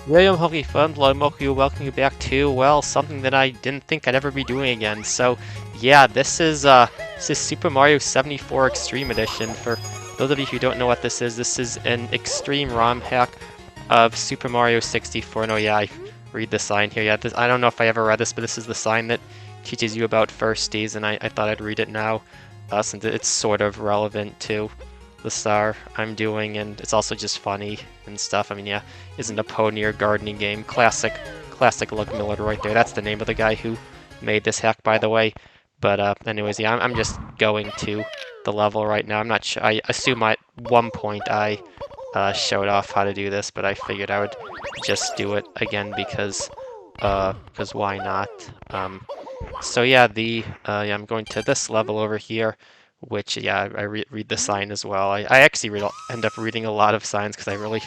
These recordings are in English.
William Hockey Fun, Moku, welcome you back to, well, something that I didn't think I'd ever be doing again. So, yeah, this is Super Mario 74 Extreme Edition. For those of you who don't know what this is an extreme ROM hack of Super Mario 64. No, yeah, I read the sign here. Yeah, I don't know if I ever read this, but this is the sign that teaches you about firsties, and I thought I'd read it now, since it's sort of relevant to the star I'm doing, and it's also just funny and stuff. I mean, yeah, isn't a pony or gardening game? Classic look Millard right there. That's the name of the guy who made this hack, by the way. But anyways, yeah, I'm just going to the level right now. I'm not sure. I assume at one point I showed off how to do this, but I figured I would just do it again because why not? So yeah, yeah, I'm going to this level over here, which yeah, I read the sign as well. I actually end up reading a lot of signs because I really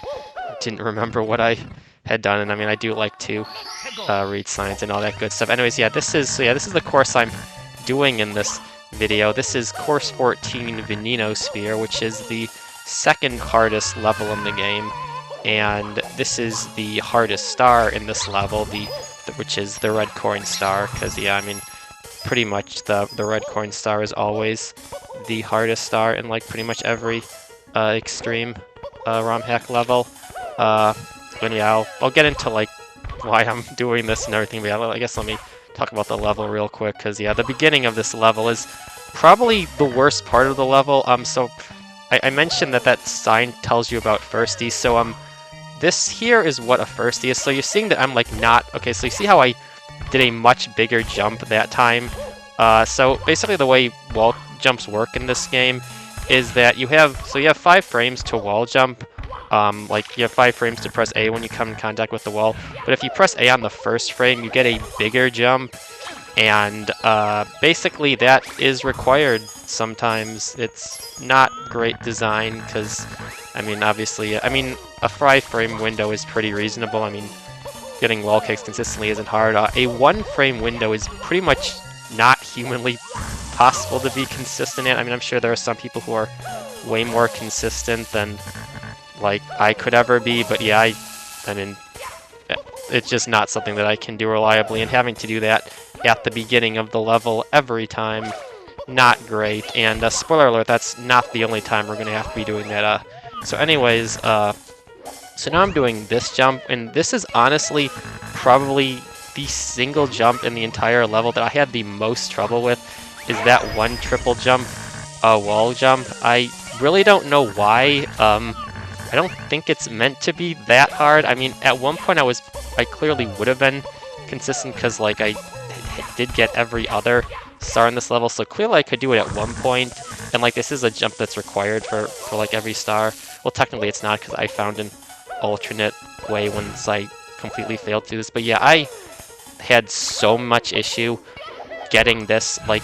didn't remember what I had done, and I mean I do like to read signs and all that good stuff. Anyways, yeah, this is the course I'm doing in this video. This is course 14, Veneno Sphere, which is the second hardest level in the game, and this is the hardest star in this level, which is the red coin star. Because yeah, I mean, pretty much the red coin star is always the hardest star in like pretty much every extreme ROM hack level. And yeah, I'll get into like why I'm doing this and everything, but yeah, I guess let me talk about the level real quick, because yeah, the beginning of this level is probably the worst part of the level. So I mentioned that sign tells you about firsties, so this here is what a firstie is. So you're seeing that I'm like not, okay, so you see how I did a much bigger jump that time? So basically the way wall jumps work in this game is that you have 5 frames to wall jump. Like you have 5 frames to press A when you come in contact with the wall, but if you press A on the first frame, you get a bigger jump, and basically that is required sometimes. It's not great design because, I mean, obviously, I mean, a 5-frame window is pretty reasonable. I mean, getting wall kicks consistently isn't hard. A 1-frame window is pretty much not humanly possible to be consistent in. I mean, I'm sure there are some people who are way more consistent than like I could ever be, but yeah, I mean, it's just not something that I can do reliably, and having to do that at the beginning of the level every time, not great. And spoiler alert, that's not the only time we're gonna have to be doing that. So anyways, so now I'm doing this jump, and this is honestly probably the single jump in the entire level that I had the most trouble with, is that one triple jump, wall jump. I really don't know why. I don't think it's meant to be that hard. I mean, at one point I clearly would have been consistent because like I did get every other star in this level, so clearly I could do it at one point. And like this is a jump that's required for like every star. Well, technically it's not, because I found an alternate way once I completely failed to do this. But yeah, I had so much issue getting this like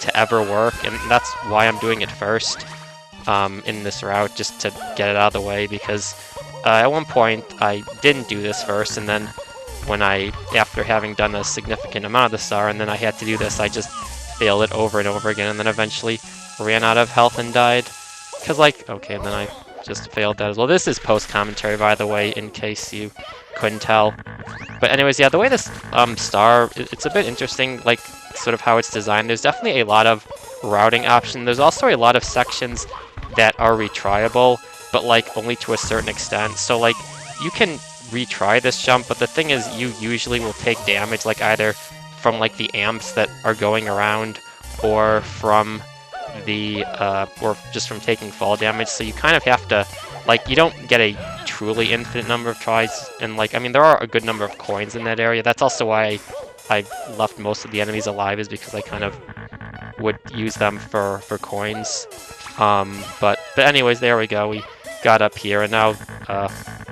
to ever work, and that's why I'm doing it first. In this route, just to get it out of the way, because at one point I didn't do this first, and then after having done a significant amount of the star, and then I had to do this, I just failed it over and over again, and then eventually ran out of health and died. Because like, okay, and then I just failed that as well. This is post-commentary, by the way, in case you couldn't tell. But anyways, yeah, the way this star, it's a bit interesting, like sort of how it's designed. There's definitely a lot of routing options. There's also a lot of sections that are retryable, but like only to a certain extent. So like you can retry this jump, but the thing is you usually will take damage, like either from like the amps that are going around, or from the or just from taking fall damage. So you kind of have to, like, you don't get a truly infinite number of tries, and like, I mean, there are a good number of coins in that area. That's also why I left most of the enemies alive, is because I kind of would use them for coins. But anyways, there we go. We got up here, and now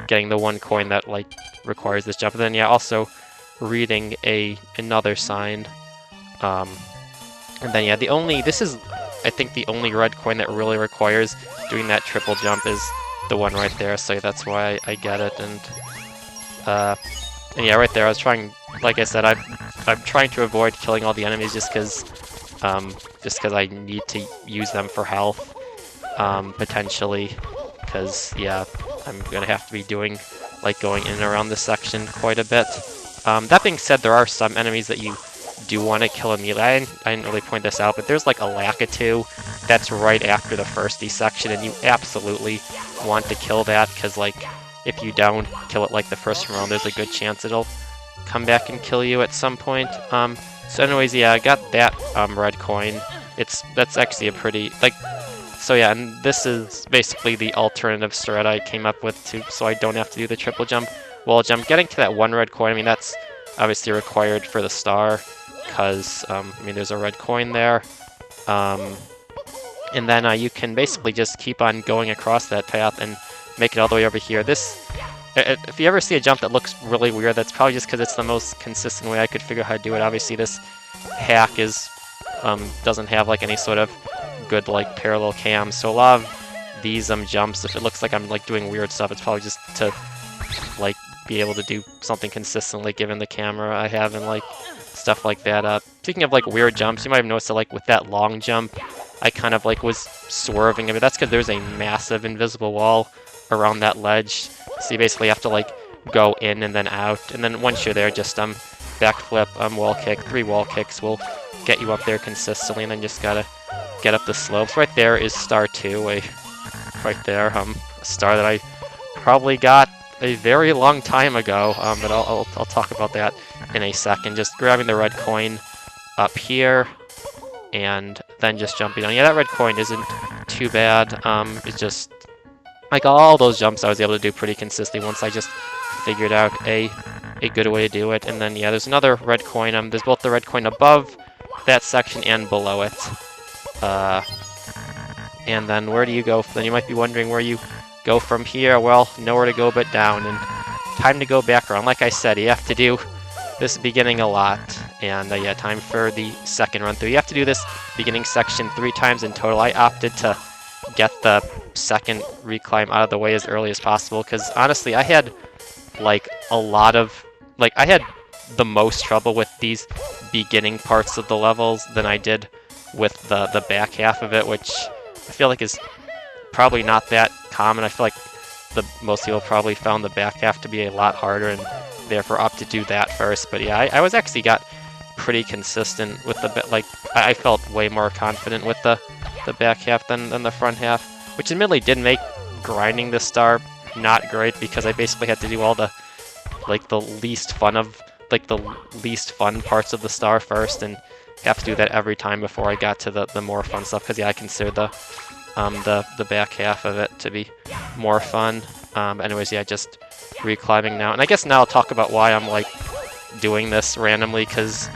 getting the one coin that like requires this jump. And then yeah, also reading another sign. And then yeah, this is I think the only red coin that really requires doing that triple jump is the one right there. So that's why I get it. And yeah, right there, I was trying. Like I said, I'm trying to avoid killing all the enemies just because I need to use them for health, potentially, because yeah, I'm gonna have to be doing like going in and around this section quite a bit. That being said, there are some enemies that you do want to kill immediately. I didn't really point this out, but there's like a Lakitu that's right after the firsty section, and you absolutely want to kill that, because like if you don't kill it like the first round, there's a good chance it'll come back and kill you at some point. So anyways, yeah, I got that red coin. That's actually a pretty, like, so yeah, and this is basically the alternative strat I came up with so I don't have to do the triple jump, wall jump. Getting to that one red coin, I mean, that's obviously required for the star, because, I mean, there's a red coin there. And then you can basically just keep on going across that path and make it all the way over here. If you ever see a jump that looks really weird, that's probably just because it's the most consistent way I could figure out how to do it. Obviously, this hack doesn't have like any sort of good like parallel cam, so a lot of these jumps, if it looks like I'm like doing weird stuff, it's probably just to like be able to do something consistently given the camera I have and like stuff like that. Speaking of like weird jumps, you might have noticed that like with that long jump, I kind of like was swerving a bit. That's because there's a massive invisible wall around that ledge. So you basically have to like go in and then out, and then once you're there, just backflip, wall kick. 3 wall kicks will get you up there consistently, and then just gotta get up the slopes. Right there is star 2, right there, a star that I probably got a very long time ago, but I'll talk about that in a second. Just grabbing the red coin up here, and then just jumping down. Yeah, that red coin isn't too bad. It's just like all those jumps I was able to do pretty consistently once I just figured out a good way to do it. And then yeah, there's another red coin. There's both the red coin above that section and below it. And then where do you go? Then you might be wondering where you go from here. Well, nowhere to go but down, and time to go back around. Like I said, you have to do this beginning a lot, and yeah, time for the second run through. You have to do this beginning section 3 times in total. I opted to get the second reclimb out of the way as early as possible, because honestly, I had like I had the most trouble with these beginning parts of the levels than I did with the back half of it, which I feel like is probably not that common. I feel like most people probably found the back half to be a lot harder and therefore opted to do that first. But yeah, I was actually got pretty consistent with the like I felt way more confident with the back half than the front half, which admittedly did make grinding the star not great, because I basically had to do all the least fun parts of the star first, and have to do that every time before I got to the more fun stuff, because yeah, I consider the back half of it to be more fun. Anyways, yeah, just reclimbing now, and I guess now I'll talk about why I'm like doing this randomly, because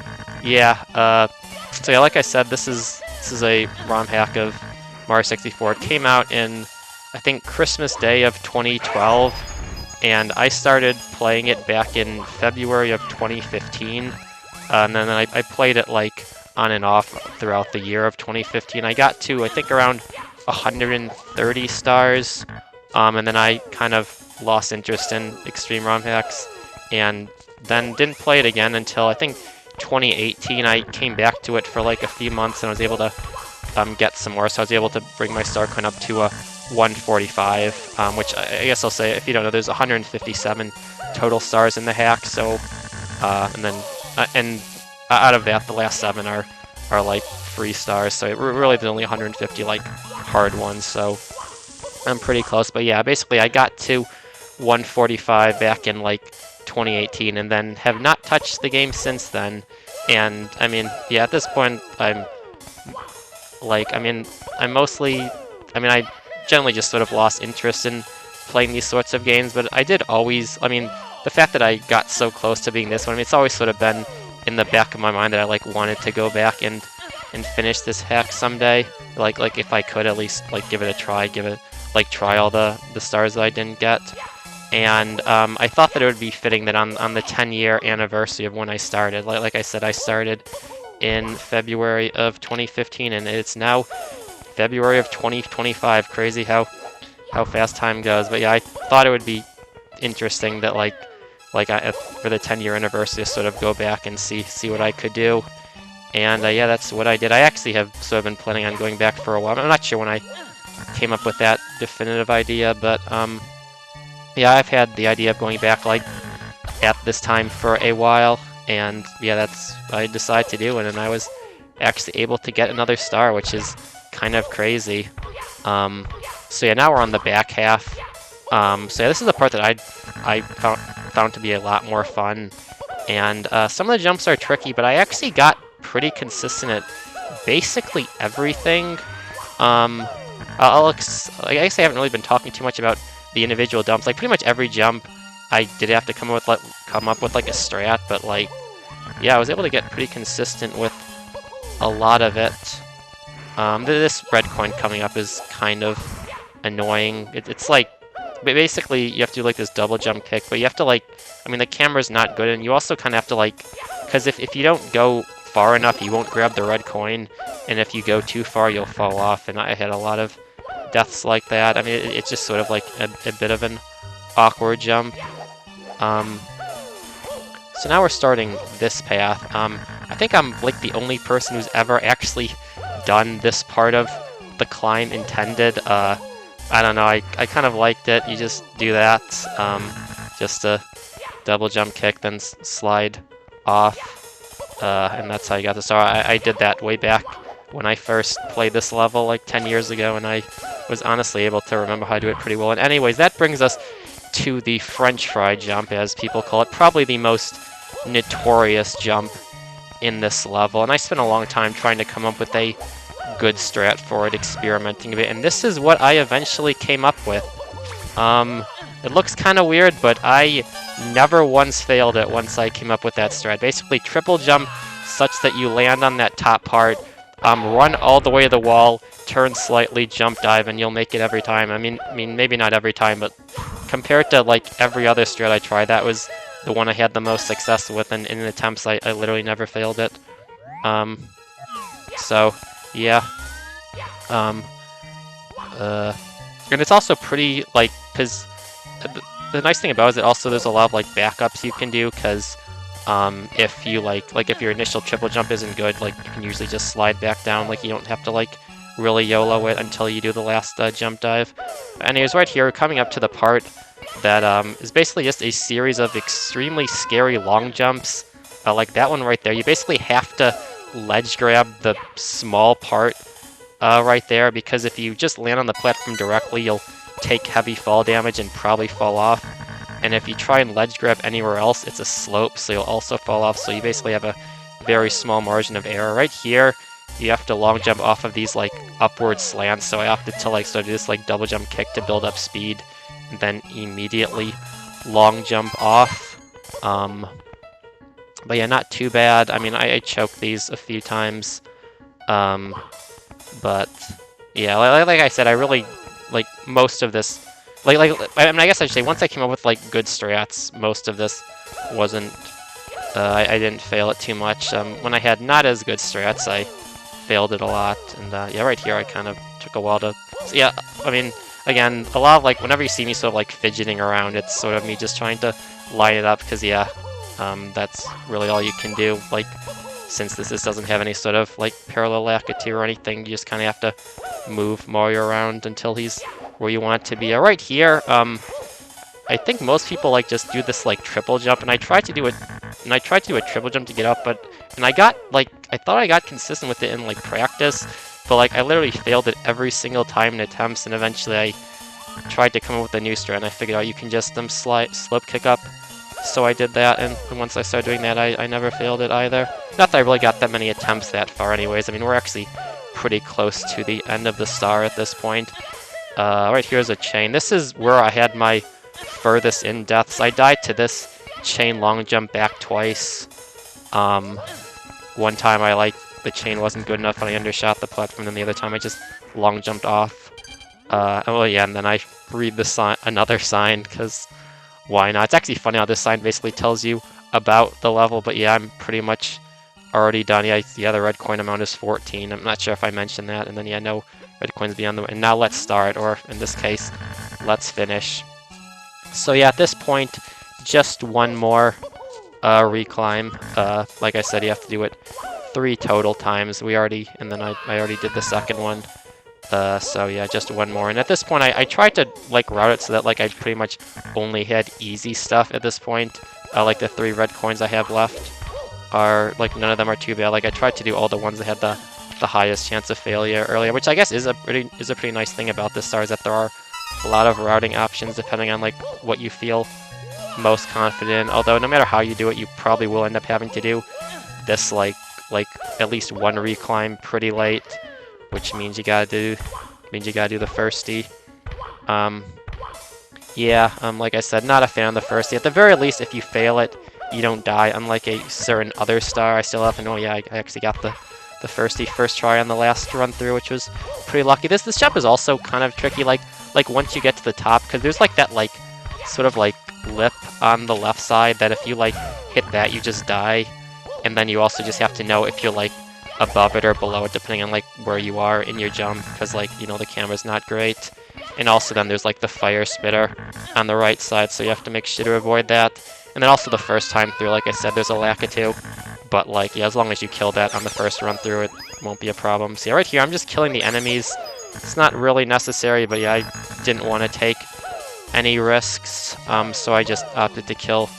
yeah, so yeah, like I said, this is a ROM hack of Mario 64. It came out in, I think, Christmas Day of 2012, and I started playing it back in February of 2015, and then I played it like on and off throughout the year of 2015. I got to, I think, around 130 stars, and then I kind of lost interest in extreme ROM hacks, and then didn't play it again until I think 2018. I came back to it for like a few months, and I was able to get some more, so I was able to bring my star coin up to a 145, which I guess I'll say, if you don't know, there's 157 total stars in the hack, so and then out of that, the last 7 are like free stars, so really there's only 150 like hard ones, so I'm pretty close. But yeah, basically I got to 145 back in like 2018, and then have not touched the game since then. And I mean, yeah, at this point I generally just sort of lost interest in playing these sorts of games, but I did always, I mean, the fact that I got so close to being this one, I mean, it's always sort of been in the back of my mind that I like wanted to go back and finish this hack someday. Like if I could at least like give it a try, try all the stars that I didn't get. And I thought that it would be fitting that on the 10-year anniversary of when I started, like I said, I started in February of 2015, and it's now February of 2025. Crazy how fast time goes. But yeah, I thought it would be interesting that for the 10-year anniversary to sort of go back and see what I could do. And yeah, that's what I did. I actually have sort of been planning on going back for a while. I'm not sure when I came up with that definitive idea, but yeah, I've had the idea of going back like at this time for a while, and yeah, that's what I decided to do, and I was actually able to get another star, which is kind of crazy. So yeah, now we're on the back half. So yeah, this is the part that I found to be a lot more fun, and some of the jumps are tricky, but I actually got pretty consistent at basically everything. I guess I haven't really been talking too much about the individual jumps. Like pretty much every jump, I did have to come up with like a strat, but like, yeah, I was able to get pretty consistent with a lot of it. This red coin coming up is kind of annoying. It's like, basically you have to do like this double jump kick, but you have to like, I mean the camera's not good, and you also kind of have to like, because if you don't go far enough, you won't grab the red coin, and if you go too far, you'll fall off, and I had a lot of deaths like that. I mean, it's just sort of like a bit of an awkward jump. So now we're starting this path. I think I'm like the only person who's ever actually done this part of the climb intended. I don't know, I kind of liked it. You just do that, just a double jump kick, then slide off, and that's how you got the star. I did that way back when I first played this level like 10 years ago, and I was honestly able to remember how to do it pretty well. And anyways, that brings us to the French fry jump, as people call it, probably the most notorious jump in this level, and I spent a long time trying to come up with a good strat for it, experimenting a bit, and this is what I eventually came up with. It looks kind of weird, but I never once failed it once I came up with that strat. Basically, triple jump such that you land on that top part, run all the way to the wall, turn slightly, jump dive, and you'll make it every time. I mean, maybe not every time, but compared to like every other strat I tried, that was the one I had the most success with, and in attempts, I literally never failed it. So, yeah. And it's also pretty, like, because the nice thing about it is that also there's a lot of, like, backups you can do, because if you, like, if your initial triple jump isn't good, like, you can usually just slide back down, like, you don't have to, like, really YOLO it until you do the last jump dive. Anyways, right here, coming up to the part that is basically just a series of extremely scary long jumps, like that one right there. You basically have to ledge grab the small part right there, because if you just land on the platform directly, you'll take heavy fall damage and probably fall off. And if you try and ledge grab anywhere else, it's a slope, so you'll also fall off. So you basically have a very small margin of error. Right here, you have to long jump off of these like upward slants, so I opted to like do this like double jump kick to build up speed, and then immediately long jump off. But yeah, not too bad. I mean, I choked these a few times, but yeah, like I said, I really like most of this. I mean, I guess I should say, once I came up with like good strats, most of this wasn't. I didn't fail it too much. When I had not as good strats, I failed it a lot. And yeah, right here, I kind of took a while to. So, yeah, I mean, again, a lot of like whenever you see me sort of like fidgeting around, it's sort of me just trying to line it up, because yeah, that's really all you can do. Like, since this doesn't have any sort of like parallel lakitu or anything, you just kind of have to move Mario around until he's where you want to be. Right here, I think most people like just do this like triple jump, and I tried to do it, and I tried to do a triple jump to get up, and I got like, I thought I got consistent with it in like practice, but like I literally failed it every single time in attempts, and eventually I tried to come up with a new strat, and I figured out you can just slope kick up. So I did that, and once I started doing that, I never failed it either. Not that I really got that many attempts that far anyways. I mean, we're actually pretty close to the end of the star at this point. Right here's a chain. This is where I had my furthest in deaths. I died to this chain long jump back twice. One time the chain wasn't good enough and I undershot the platform, and the other time I just long jumped off. Oh yeah, and then I read the sign, another sign, because why not? It's actually funny how this sign basically tells you about the level, but yeah, I'm pretty much already done. Yeah, the red coin amount is 14. I'm not sure if I mentioned that. And then yeah, no red coins beyond the... And now let's start, or in this case, let's finish. So yeah, at this point, just one more reclimb. Like I said, you have to do it 3 total times. And then I already did the second one. So yeah, just one more. And at this point, I tried to like route it so that like I pretty much only had easy stuff at this point. Like the 3 red coins I have left are like none of them are too bad. Like I tried to do all the ones that had the highest chance of failure earlier, which I guess is a pretty nice thing about this star, is that there are a lot of routing options depending on like what you feel most confident in. Although no matter how you do it, you probably will end up having to do this like at least one reclimb pretty late, which means you gotta do the firsty. Yeah, like I said, not a fan of the firsty. At the very least, if you fail it, you don't die. Unlike a certain other star, I still have to know. Yeah, I actually got the firsty first try on the last run through, which was pretty lucky. This jump is also kind of tricky. Like once you get to the top, because there's like that like sort of like lip on the left side that if you like hit that, you just die. And then you also just have to know if you're like above it or below it, depending on like where you are in your jump, because like, you know, the camera's not great. And also then there's like the fire spitter on the right side, so you have to make sure to avoid that. And then also the first time through, like I said, there's a Lakitu. But like, yeah, as long as you kill that on the first run through, it won't be a problem. So yeah, right here, I'm just killing the enemies. It's not really necessary, but yeah, I didn't want to take any risks. So I just opted to kill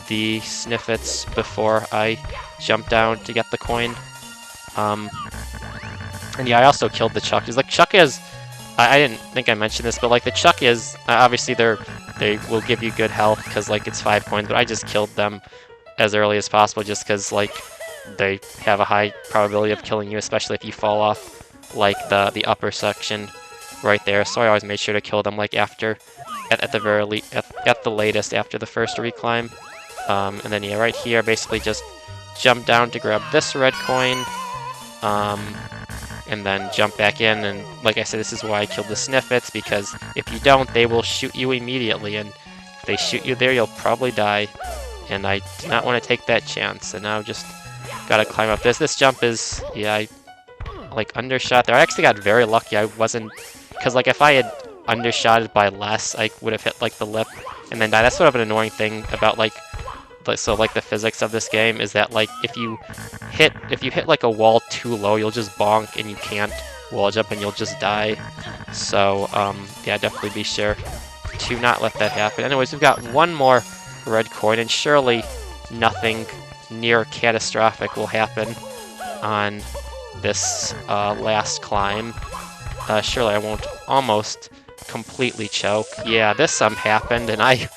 the Sniffets before I jumped down to get the coin. And yeah, I also killed the Chuckies. Like, Chuck is... I didn't think I mentioned this, but like the Chuck is... obviously, they will give you good health because like it's 5 coins, but I just killed them as early as possible just because like they have a high probability of killing you, especially if you fall off like the upper section right there. So I always made sure to kill them like after... at the latest after the first reclimb. And then yeah, right here, basically just jump down to grab this red coin, and then jump back in. And like I said, this is why I killed the Sniffets, because if you don't, they will shoot you immediately, and if they shoot you there, you'll probably die. And I do not want to take that chance. And now just gotta climb up this. This jump is, yeah, I like undershot there. I actually got very lucky. I wasn't, because like if I had undershot it by less, I would have hit like the lip and then die. That's sort of an annoying thing about like the physics of this game is that like if you hit like a wall too low, you'll just bonk and you can't wall jump and you'll just die. So yeah, definitely be sure to not let that happen. Anyways, we've got one more red coin, and surely nothing near catastrophic will happen on this last climb. Surely I won't almost completely choke. Yeah, this happened, and I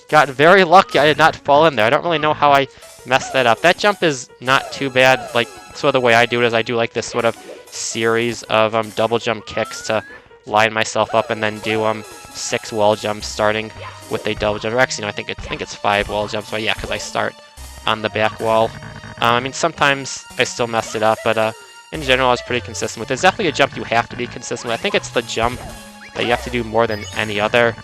got very lucky. I did not fall in there. I don't really know how I messed that up. That jump is not too bad. Like, so the way I do it is I do like this sort of series of double jump kicks to line myself up, and then do 6 wall jumps starting with a double jump. Or actually, no, I think it's 5 wall jumps. But yeah, because I start on the back wall. I mean, sometimes I still messed it up, but in general, I was pretty consistent with it. It's definitely a jump you have to be consistent with. I think it's the jump that you have to do more than any other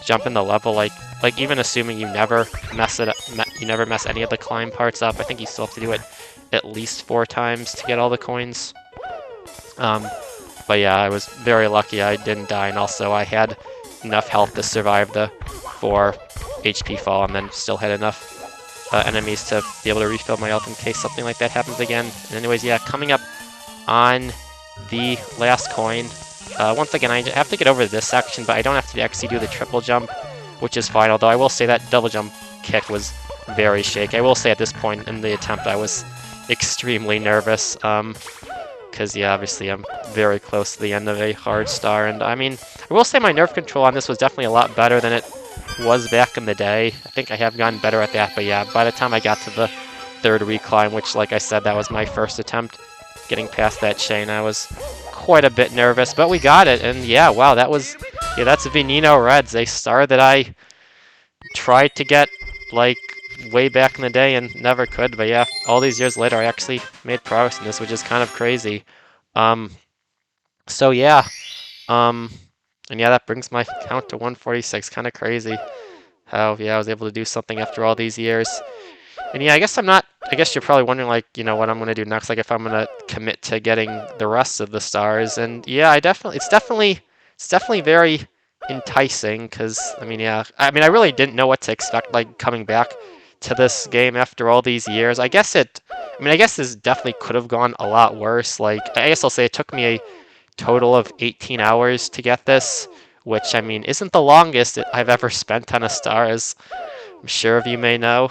jump in the level. Like even assuming you never mess it up, you never mess any of the climb parts up, I think you still have to do it at least 4 times to get all the coins. But yeah, I was very lucky I didn't die, and also I had enough health to survive the 4 HP fall, and then still had enough enemies to be able to refill my health in case something like that happens again. And anyways, yeah, coming up on the last coin. Once again, I have to get over this section, but I don't have to actually do the triple jump, which is fine, although I will say that double jump kick was very shaky. I will say at this point in the attempt I was extremely nervous, because yeah, obviously I'm very close to the end of a hard star, and I mean, I will say my nerve control on this was definitely a lot better than it was back in the day. I think I have gotten better at that, but yeah, by the time I got to the 3rd reclimb, which like I said, that was my first attempt getting past that chain, I was quite a bit nervous, but we got it. And yeah, wow, that's Veneno Reds, a star that I tried to get like way back in the day and never could. But yeah, all these years later, I actually made progress in this, which is kind of crazy. So yeah, and yeah, that brings my count to 146. Kind of crazy how yeah I was able to do something after all these years. And yeah, I guess you're probably wondering, like, you know, what I'm going to do next, like if I'm going to commit to getting the rest of the stars. And yeah, it's definitely very enticing, because, I mean, yeah, I really didn't know what to expect, like, coming back to this game after all these years. I guess this definitely could have gone a lot worse. Like, I guess I'll say it took me a total of 18 hours to get this, which I mean isn't the longest I've ever spent on a star, as I'm sure of you may know.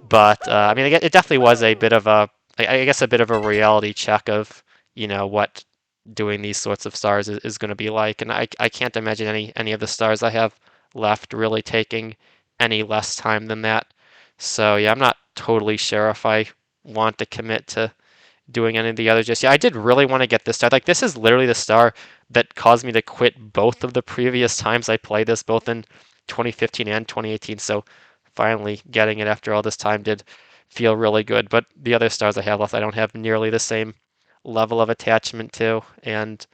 But I mean, it definitely was a bit of a, I guess, a bit of a reality check of what doing these sorts of stars is going to be like, and I can't imagine any of the stars I have left really taking any less time than that. So yeah, I'm not totally sure if I want to commit to doing any of the others just yet. I did really want to get this star. Like, this is literally the star that caused me to quit both of the previous times I played this, both in 2015 and 2018. So finally getting it after all this time did feel really good. But the other stars I have left, I don't have nearly the same level of attachment to. And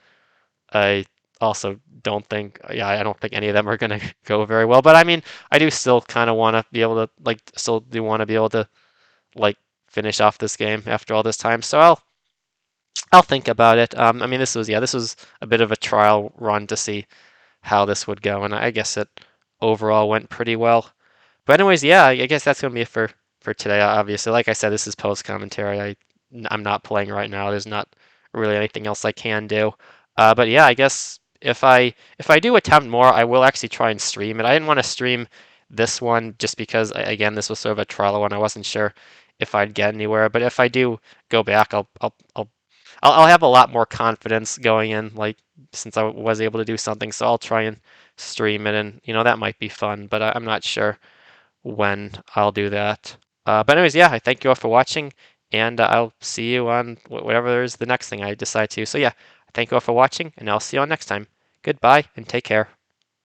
I also don't think, yeah, I don't think any of them are going to go very well. But I mean, I do still kind of want to be able to, like, still do want to be able to, like, finish off this game after all this time. So I'll think about it. I mean, this was a bit of a trial run to see how this would go, and I guess it overall went pretty well. But anyways, yeah, I guess that's gonna be it for today. Obviously, like I said, this is post commentary. I'm not playing right now. There's not really anything else I can do. But yeah, I guess if I do attempt more, I will actually try and stream it. I didn't want to stream this one just because again, this was sort of a trial one. I wasn't sure if I'd get anywhere. But if I do go back, I'll have a lot more confidence going in, like, since I was able to do something. So I'll try and stream it, and that might be fun. But I'm not sure when I'll do that. But anyways, yeah, I thank you all for watching, and I'll see you on whatever is the next thing I decide to. So yeah, thank you all for watching, and I'll see you all next time. Goodbye, and take care.